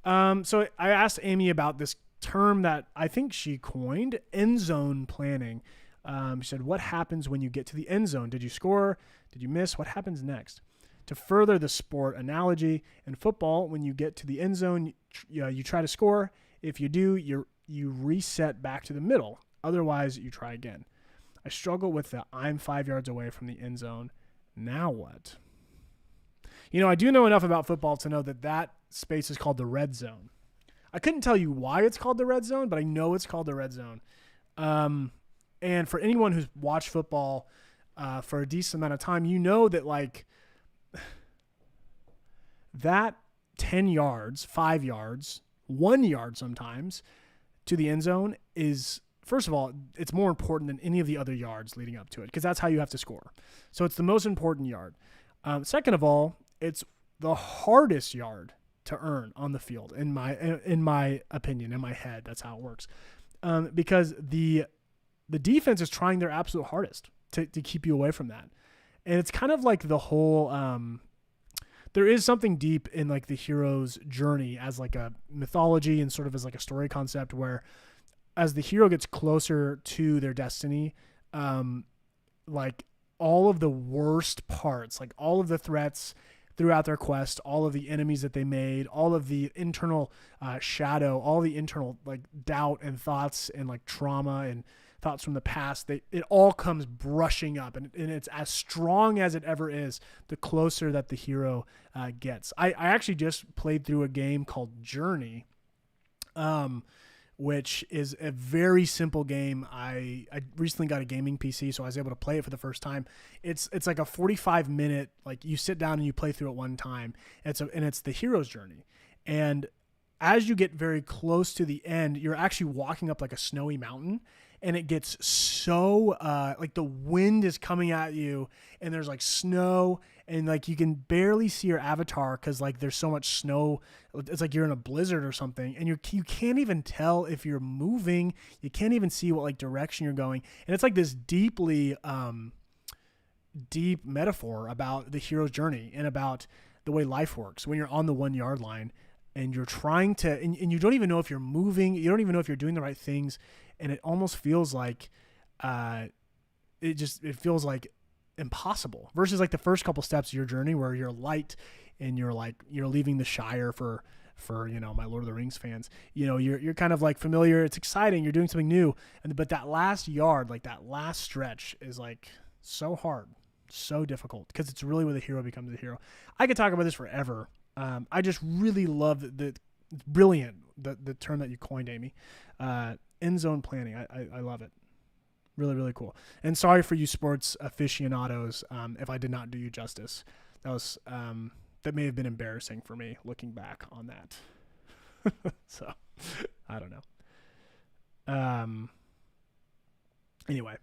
So I asked Amy about this term that I think she coined, endzone planning. She said, what happens when you get to the end zone? Did you score? Did you miss? What happens next? To further the sport analogy, in football, when you get to the end zone, you try to score. If you do, you reset back to the middle. Otherwise, you try again. I struggle with the I'm 5 yards away from the end zone. Now what? I do know enough about football to know that space is called the red zone. I couldn't tell you why it's called the red zone, but I know it's called the red zone. And for anyone who's watched football for a decent amount of time, you know that, like, that 10 yards, 5 yards, 1 yard sometimes to the end zone is, first of all, it's more important than any of the other yards leading up to it, because that's how you have to score. So it's the most important yard. Second of all, it's the hardest yard to earn on the field, in my opinion, in my head. That's how it works. Because the defense is trying their absolute hardest to keep you away from that. And it's kind of like the whole, there is something deep in, like, the hero's journey as like a mythology and sort of as like a story concept, where as the hero gets closer to their destiny, like, all of the worst parts, like all of the threats throughout their quest, all of the enemies that they made, all of the internal shadow, all the internal, like, doubt and thoughts and, like, trauma and thoughts from the past, it all comes brushing up, and it's as strong as it ever is the closer that the hero gets. I actually just played through a game called Journey, which is a very simple game. I recently got a gaming PC, so I was able to play it for the first time. It's like a 45-minute, like, you sit down and you play through it one time. And it's the hero's journey. And as you get very close to the end, you're actually walking up like a snowy mountain, and it gets so like the wind is coming at you, and there's like snow, and like you can barely see your avatar because, like, there's so much snow. It's like you're in a blizzard or something, and you can't even tell if you're moving. You can't even see what, like, direction you're going, and it's like this deeply deep metaphor about the hero's journey and about the way life works when you're on the 1 yard line and you're trying to, and you don't even know if you're moving. You don't even know if you're doing the right things. And it almost feels like, it feels like impossible, versus like the first couple steps of your journey where you're light and you're leaving the Shire for my Lord of the Rings fans, you're kind of like familiar. It's exciting. You're doing something new. But that last yard, like that last stretch, is like so hard. So difficult because it's really where the hero becomes a hero. I could talk about this forever. I just really love the brilliant, the term that you coined, Amy. Endzone planning. I love it. Really, really cool. And sorry for you sports aficionados if I did not do you justice. That may have been embarrassing for me looking back on that. So, I don't know. Anyway.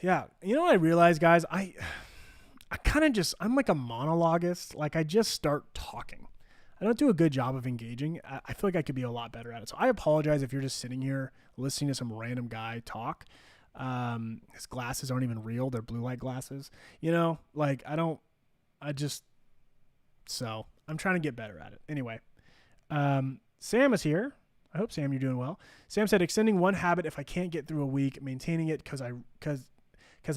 Yeah. You know what I realized, guys? I kind of I'm like a monologuist. Like I just start talking. I don't do a good job of engaging. I feel like I could be a lot better at it. So I apologize if you're just sitting here listening to some random guy talk. His glasses aren't even real. They're blue light glasses. So I'm trying to get better at it. Anyway, Sam is here. I hope, Sam, you're doing well. Sam said, extending one habit if I can't get through a week, maintaining it because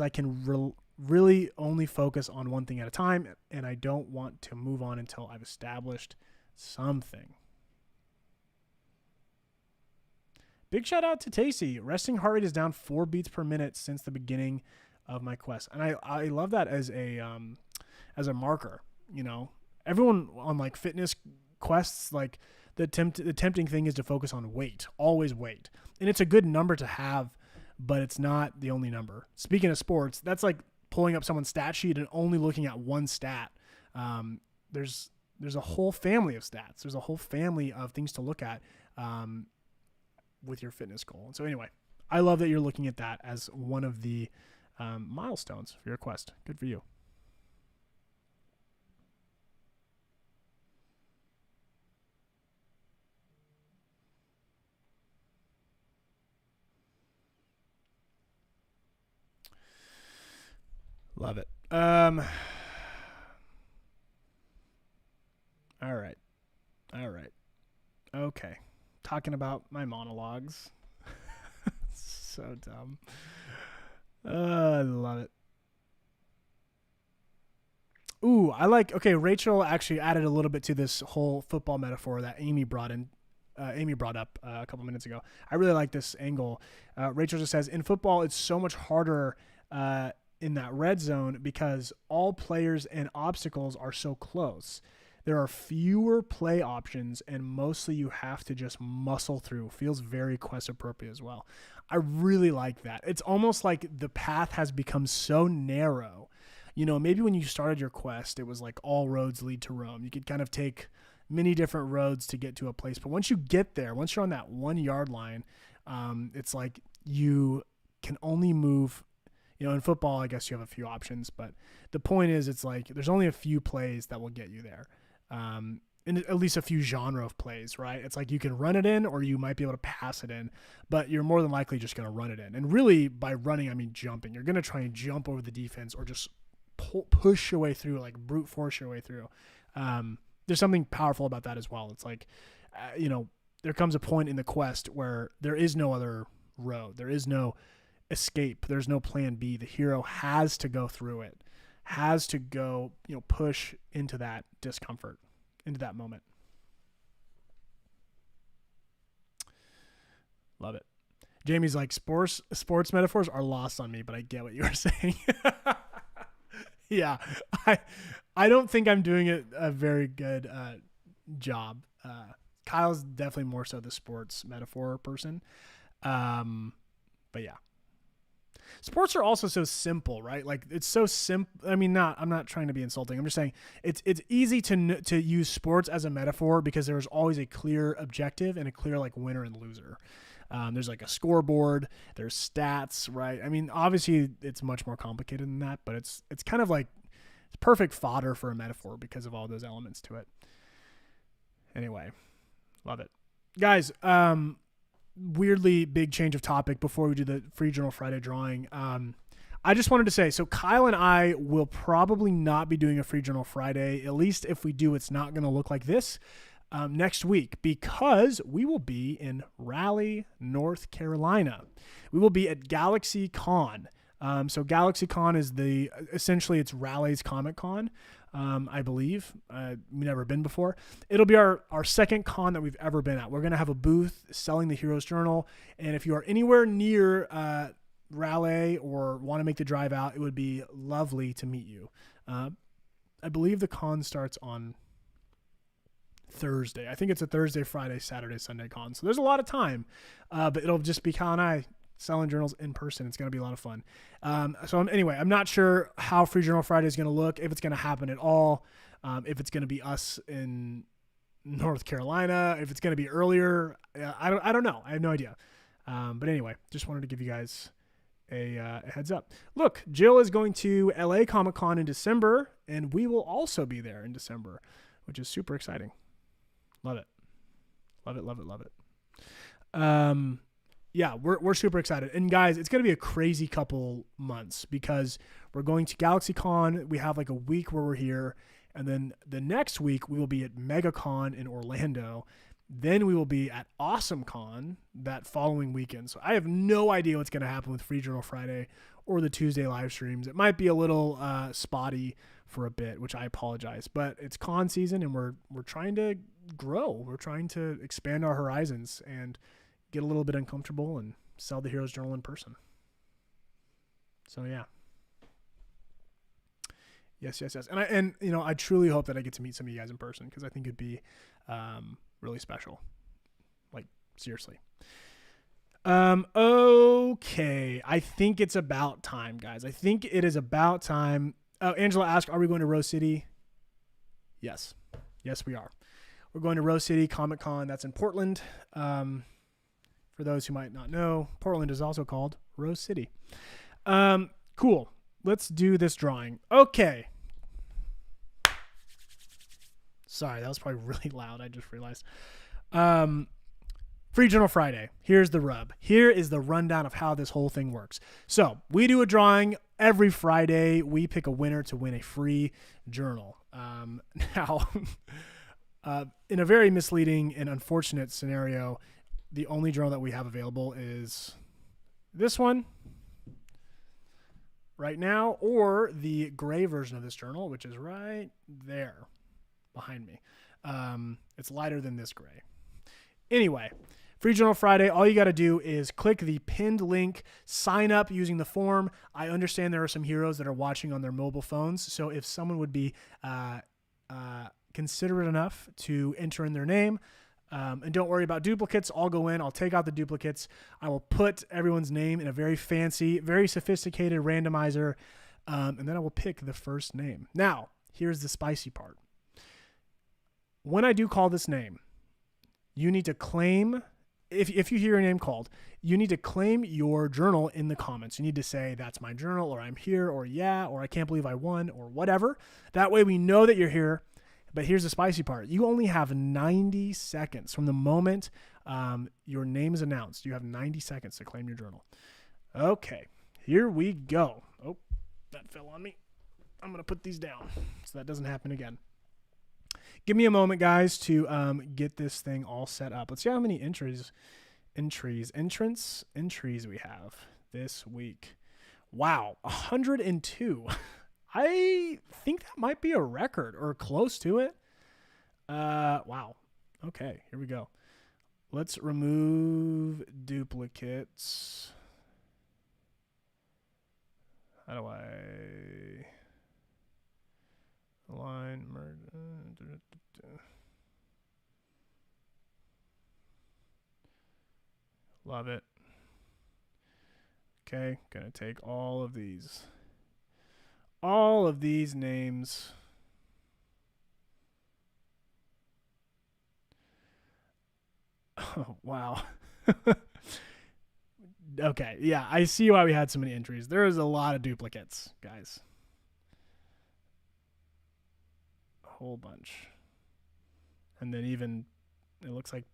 I can really only focus on one thing at a time, and I don't want to move on until I've established something. Big shout out to Tacey. Resting heart rate is down 4 beats per minute since the beginning of my quest. And I love that as a marker, you know. Everyone on like fitness quests, like the tempting thing is to focus on weight, always weight. And it's a good number to have, but it's not the only number. Speaking of sports, that's like pulling up someone's stat sheet and only looking at one stat. There's a whole family of stats. There's a whole family of things to look at with your fitness goal. And so anyway, I love that you're looking at that as one of the milestones for your quest. Good for you. Love it. All right. Okay. Talking about my monologues. So dumb. I love it. Ooh, Rachel actually added a little bit to this whole football metaphor that Amy brought up a couple minutes ago. I really like this angle. Rachel just says, in football, it's so much harder in that red zone because all players and obstacles are so close. There are fewer play options, and mostly you have to just muscle through. Feels very quest appropriate as well. I really like that. It's almost like the path has become so narrow. You know, maybe when you started your quest, it was like all roads lead to Rome. You could kind of take many different roads to get to a place. But once you get there, once you're on that 1 yard line, it's like you can only move. You know, in football, I guess you have a few options, but the point is it's like there's only a few plays that will get you there. And at least a few genre of plays, right? It's like you can run it in or you might be able to pass it in, but you're more than likely just going to run it in. And really by running, I mean jumping. You're going to try and jump over the defense or just push your way through, like brute force your way through. There's something powerful about that as well. It's like, there comes a point in the quest where there is no other road. There is no escape. There's no plan B. The hero has to go through it, has to go, push into that discomfort, into that moment. Love it. Jamie's like, sports metaphors are lost on me, but I get what you were saying. Yeah. I don't think I'm doing a very good job. Kyle's definitely more so the sports metaphor person. But yeah. Sports are also so simple, right? Like it's so simple. I mean, I'm not trying to be insulting. I'm just saying it's easy to use sports as a metaphor because there's always a clear objective and a clear like winner and loser. There's like a scoreboard, there's stats, right? I mean, obviously it's much more complicated than that, but it's kind of like it's perfect fodder for a metaphor because of all those elements to it. Anyway, love it. Guys, weirdly big change of topic before we do the Free Journal Friday drawing. I just wanted to say, so Kyle and I will probably not be doing a Free Journal Friday. At least if we do, it's not going to look like this next week because we will be in Raleigh, North Carolina. We will be at Galaxy Con. So GalaxyCon is essentially it's Raleigh's Comic Con, I believe. We've never been before. It'll be our second con that we've ever been at. We're going to have a booth selling the Heroes Journal. And if you are anywhere near Raleigh or want to make the drive out, it would be lovely to meet you. I believe the con starts on Thursday. I think it's a Thursday, Friday, Saturday, Sunday con. So there's a lot of time, but it'll just be Kyle and I selling journals in person. It's going to be a lot of fun. Anyway, I'm not sure how Free Journal Friday is going to look, if it's going to happen at all, if it's going to be us in North Carolina, if it's going to be earlier. I don't know. I have no idea. But anyway, just wanted to give you guys a heads up. Look, Jill is going to LA Comic Con in December, and we will also be there in December, which is super exciting. Love it. Love it, love it, love it. Yeah, we're super excited. And guys, it's going to be a crazy couple months because we're going to GalaxyCon. We have like a week where we're here. And then the next week we will be at MegaCon in Orlando. Then we will be at AwesomeCon that following weekend. So I have no idea what's going to happen with Free Journal Friday or the Tuesday live streams. It might be a little spotty for a bit, which I apologize. But it's con season and we're trying to grow. We're trying to expand our horizons and get a little bit uncomfortable and sell the Heroes Journal in person. So yeah. Yes. And I truly hope that I get to meet some of you guys in person because I think it'd be really special. Like, seriously. Okay. I think it's about time, guys. I think it is about time. Angela asked, are we going to Rose City? Yes. Yes, we are. We're going to Rose City Comic Con. That's in Portland. For those who might not know, Portland is also called Rose City. Cool. Let's do this drawing. Okay. Sorry, that was probably really loud. I just realized. Free Journal Friday. Here's the rub. Here is the rundown of how this whole thing works. So we do a drawing every Friday. We pick a winner to win a free journal. Now, in a very misleading and unfortunate scenario, the only journal that we have available is this one right now, or the gray version of this journal, which is right there behind me. It's lighter than this gray. Anyway, Free Journal Friday, all you got to do is click the pinned link, sign up using the form. I understand there are some heroes that are watching on their mobile phones, so if someone would be considerate enough to enter in their name, and don't worry about duplicates. I'll go in. I'll take out the duplicates. I will put everyone's name in a very fancy, very sophisticated randomizer, and then I will pick the first name. Now, here's the spicy part. When I do call this name, you need to claim, if you hear a name called, you need to claim your journal in the comments. You need to say, that's my journal, or I'm here, or yeah, or I can't believe I won, or whatever. That way we know that you're here. But here's the spicy part. You only have 90 seconds from the moment your name is announced. You have 90 seconds to claim your journal. Okay, here we go. Oh, that fell on me. I'm going to put these down so that doesn't happen again. Give me a moment, guys, to get this thing all set up. Let's see how many entries we have this week. Wow, 102. I think that might be a record or close to it. Wow. Okay, here we go. Let's remove duplicates. How do I align merge? Love it. Okay, gonna take all of these names. Oh, wow. Okay, yeah, I see why we had so many entries. There is a lot of duplicates, guys. A whole bunch. And then even, it looks like,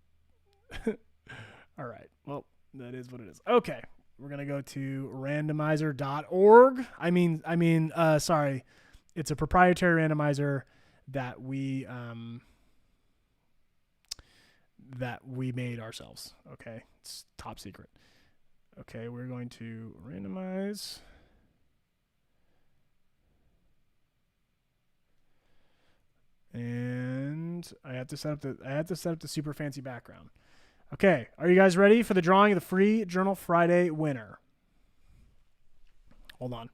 all right, well, that is what it is. Okay, we're going to go to randomizer.org. Sorry, it's a proprietary randomizer that we made ourselves. Okay, it's top secret. Okay, we're going to randomize. And I have to set up the super fancy background. Okay, are you guys ready for the drawing of the free Journal Friday winner? Hold on.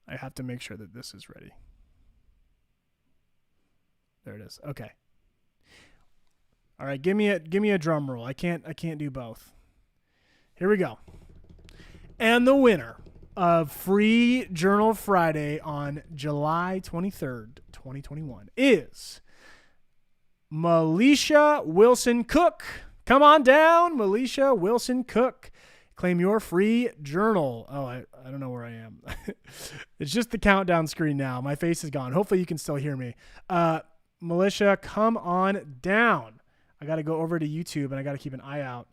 I have to make sure that this is ready. There it is. Okay. All right, give me a drum roll. I can't do both. Here we go. And the winner of Free Journal Friday on July 23rd, 2021 is Melisha Wilson Cook. Come on down, Melisha Wilson Cook. Claim your free journal. Oh, I don't know where I am. It's just the countdown screen now. My face is gone. Hopefully you can still hear me. Melisha, come on down. I got to go over to YouTube and I got to keep an eye out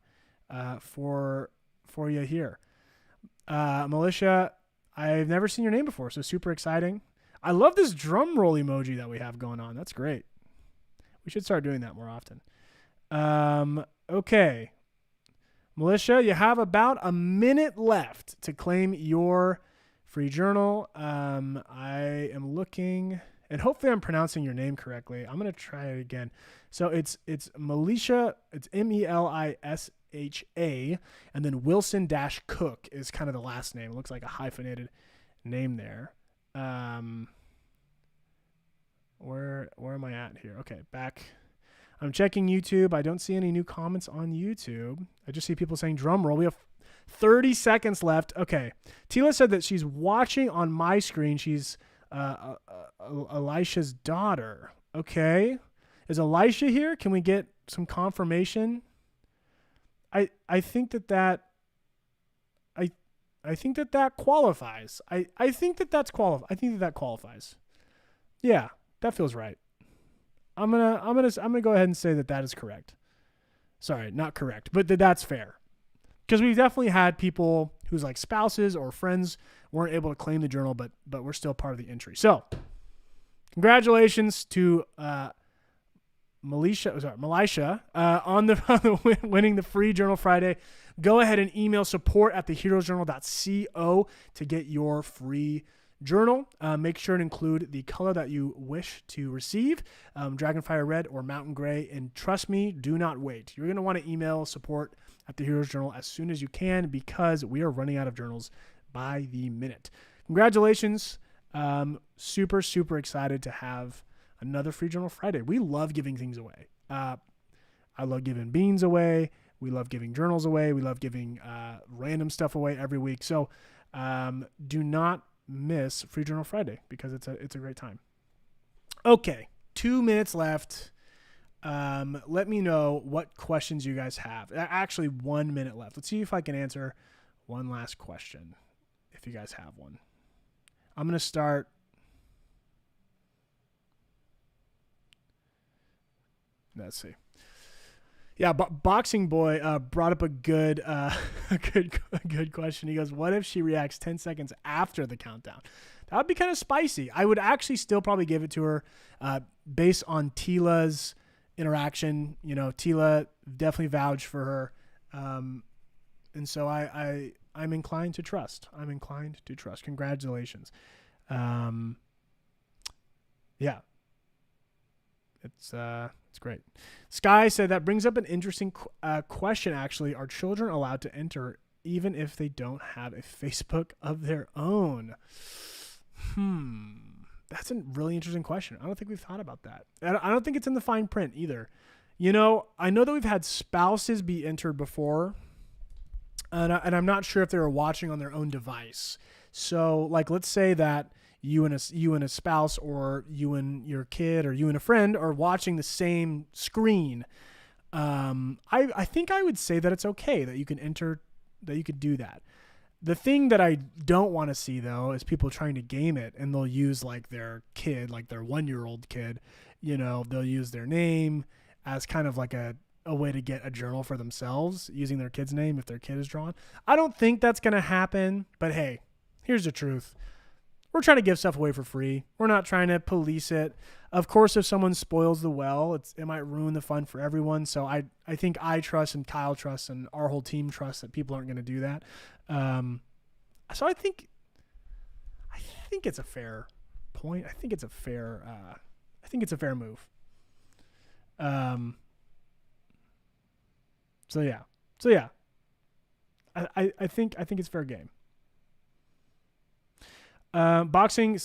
for you here. Melisha, I've never seen your name before, so super exciting. I love this drum roll emoji that we have going on. That's great. We should start doing that more often. Okay. Melisha, you have about a minute left to claim your free journal. I am looking, and hopefully I'm pronouncing your name correctly. I'm going to try it again. So it's Melisha, it's Melisha, and then Wilson-Cook is kind of the last name. It looks like a hyphenated name there. Where am I at here? Okay, back. I'm checking YouTube. I don't see any new comments on YouTube. I just see people saying drum roll. We have 30 seconds left. Okay. Tila said that she's watching on my screen. She's Elisha's daughter. Okay. Is Elisha here? Can we get some confirmation? I think that qualifies. I think that qualifies. Yeah, that feels right. I'm gonna go ahead and say that is correct. Sorry, not correct, but that's fair. Because we've definitely had people whose like spouses or friends weren't able to claim the journal, but we're still part of the entry. So, congratulations to Melisha on the winning the free Journal Friday. Go ahead and email support@theheroesjournal.co to get your free journal. Make sure to include the color that you wish to receive, Dragonfire Red or Mountain Gray. And trust me, do not wait. You're going to want to email support@theheroesjournal as soon as you can because we are running out of journals by the minute. Congratulations. Super, super excited to have another free Journal Friday. We love giving things away. I love giving beans away. We love giving journals away. We love giving random stuff away every week. So do not miss Free Journal Friday because it's a great time. Okay, 2 minutes left. Let me know what questions you guys have. Actually, 1 minute left. Let's see if I can answer one last question if you guys have one. I'm going to start. Let's see. Yeah, Boxing Boy brought up a good question. He goes, what if she reacts 10 seconds after the countdown? That would be kind of spicy. I would actually still probably give it to her based on Tila's interaction. You know, Tila definitely vouched for her. And so I'm inclined to trust. Congratulations. Yeah. It's great. Sky said that brings up an interesting question, actually. Are children allowed to enter even if they don't have a Facebook of their own? That's a really interesting question. I don't think we've thought about that. I don't think it's in the fine print either. You know, I know that we've had spouses be entered before, and I'm not sure if they were watching on their own device. So, like, let's say that you and a spouse, or you and your kid, or you and a friend are watching the same screen. I think I would say that it's okay that you can enter, that you could do that. The thing that I don't want to see though is people trying to game it, and they'll use like their kid, like their 1-year-old kid, you know, they'll use their name as kind of like a way to get a journal for themselves using their kid's name if their kid is drawn. I don't think that's going to happen, but hey, here's the truth. We're trying to give stuff away for free. We're not trying to police it. Of course, if someone spoils the well, it might ruin the fun for everyone. So I think I trust, and Kyle trusts, and our whole team trusts that people aren't going to do that. So I think it's a fair point. I think it's a fair I think it's a fair move. So yeah. I think it's fair game. Boxing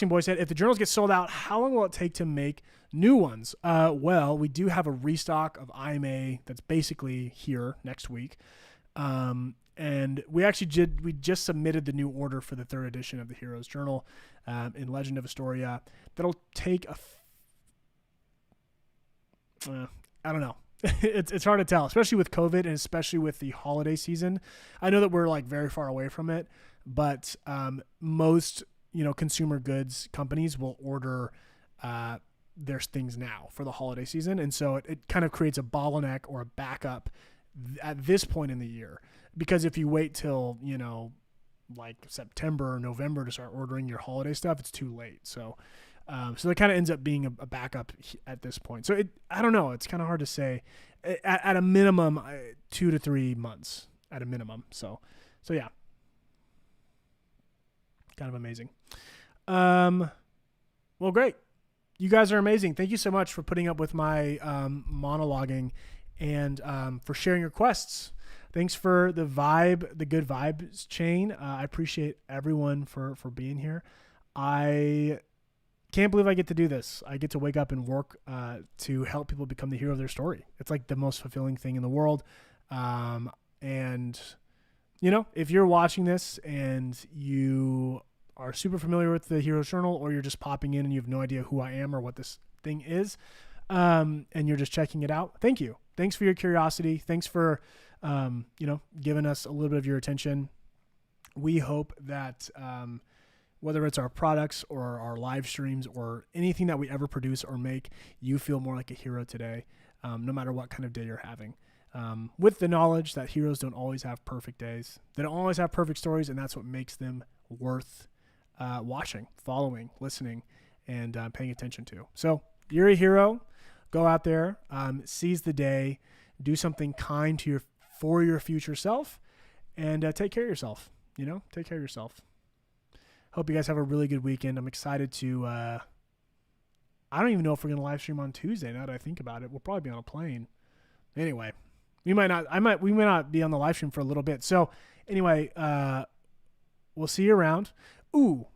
Boy said, if the journals get sold out, how long will it take to make new ones? Well, we do have a restock of IMA that's basically here next week. And we just submitted the new order for the 3rd edition of the Heroes Journal in Legend of Astoria. That'll take I don't know. It's hard to tell, especially with COVID and especially with the holiday season. I know that we're like very far away from it, but most consumer goods companies will order their things now for the holiday season, and so it kind of creates a bottleneck or a backup at this point in the year. Because if you wait till like September or November to start ordering your holiday stuff, it's too late. So that kind of ends up being a backup at this point. So I don't know. It's kind of hard to say. At a minimum, 2 to 3 months at a minimum. So yeah, kind of amazing. Well, great. You guys are amazing. Thank you so much for putting up with my monologuing and for sharing your quests. Thanks for the good vibes chain. I appreciate everyone for being here. I can't believe I get to do this. I get to wake up and work to help people become the hero of their story. It's like the most fulfilling thing in the world. And, if you're watching this and you are super familiar with the Heroes Journal, or you're just popping in and you have no idea who I am or what this thing is, and you're just checking it out, thank you. Thanks for your curiosity. Thanks for, giving us a little bit of your attention. We hope that, whether it's our products or our live streams or anything that we ever produce or make, you feel more like a hero today, no matter what kind of day you're having. With the knowledge that heroes don't always have perfect days. They don't always have perfect stories, and that's what makes them worth watching, following, listening, and paying attention to. So you're a hero. Go out there, seize the day, do something kind for your future self, and take care of yourself. Take care of yourself. Hope you guys have a really good weekend. I'm excited to, I don't even know if we're going to live stream on Tuesday now that I think about it. We'll probably be on a plane. Anyway, we might not be on the live stream for a little bit. So anyway, we'll see you around. Ooh,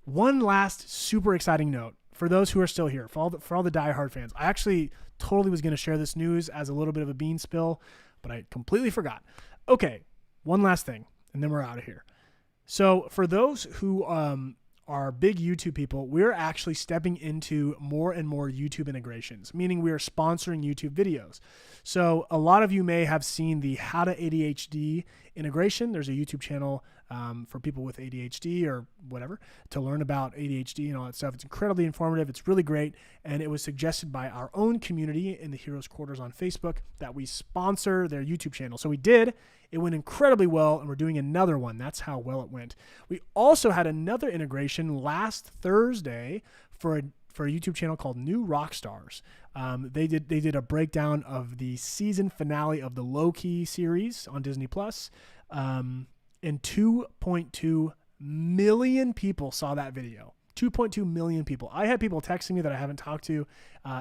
one last super exciting note for those who are still here, for all the diehard fans. I actually totally was going to share this news as a little bit of a bean spill, but I completely forgot. Okay, one last thing, and then we're out of here. So for those who are big YouTube people, we're actually stepping into more and more YouTube integrations, meaning we are sponsoring YouTube videos. So a lot of you may have seen the How to ADHD integration. There's a YouTube channel for people with ADHD or whatever to learn about ADHD and all that stuff. It's incredibly informative. It's really great. And it was suggested by our own community in the Heroes Quarters on Facebook that we sponsor their YouTube channel. So we did. It went incredibly well, and we're doing another one. That's how well it went. We also had another integration last Thursday for a YouTube channel called New Rockstars. They did a breakdown of the season finale of the Loki series on Disney Plus, and 2.2 million people saw that video. 2.2 million people. I had people texting me that I haven't talked to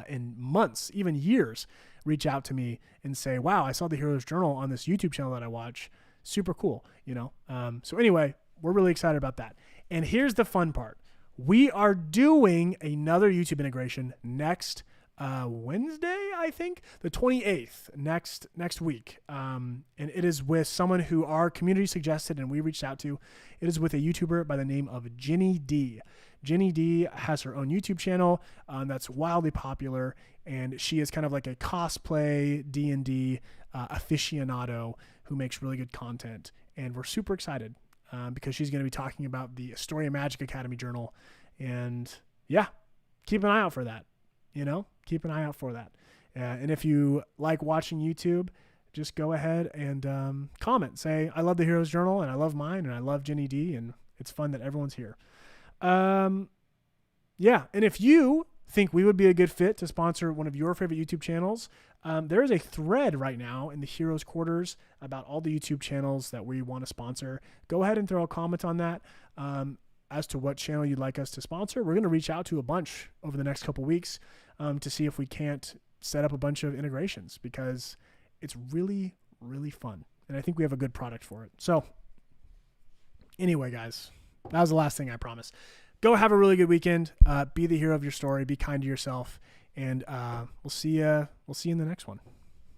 in months, even years, reach out to me and say, wow, I saw the Heroes Journal on this YouTube channel that I watch. Super cool, So anyway, we're really excited about that. And here's the fun part. We are doing another YouTube integration next Wednesday, I think, the 28th, next week. And it is with someone who our community suggested and we reached out to. It is with a YouTuber by the name of Ginny D. Ginny D has her own YouTube channel that's wildly popular, and she is kind of like a cosplay D&D aficionado who makes really good content. And we're super excited because she's going to be talking about the Astoria Magic Academy Journal. And yeah, keep an eye out for that. Keep an eye out for that. And if you like watching YouTube, just go ahead and comment. Say, I love the Heroes Journal, and I love mine, and I love Ginny D, and it's fun that everyone's here. Yeah, and if you think we would be a good fit to sponsor one of your favorite YouTube channels, there is a thread right now in the Heroes Quarters about all the YouTube channels that we want to sponsor. Go ahead and throw a comment on that. as to what channel you'd like us to sponsor. We're going to reach out to a bunch over the next couple weeks to see if we can't set up a bunch of integrations, because it's really, really fun. And I think we have a good product for it. So anyway, guys, that was the last thing I promised. Go have a really good weekend. Be the hero of your story. Be kind to yourself. And we'll see you in the next one.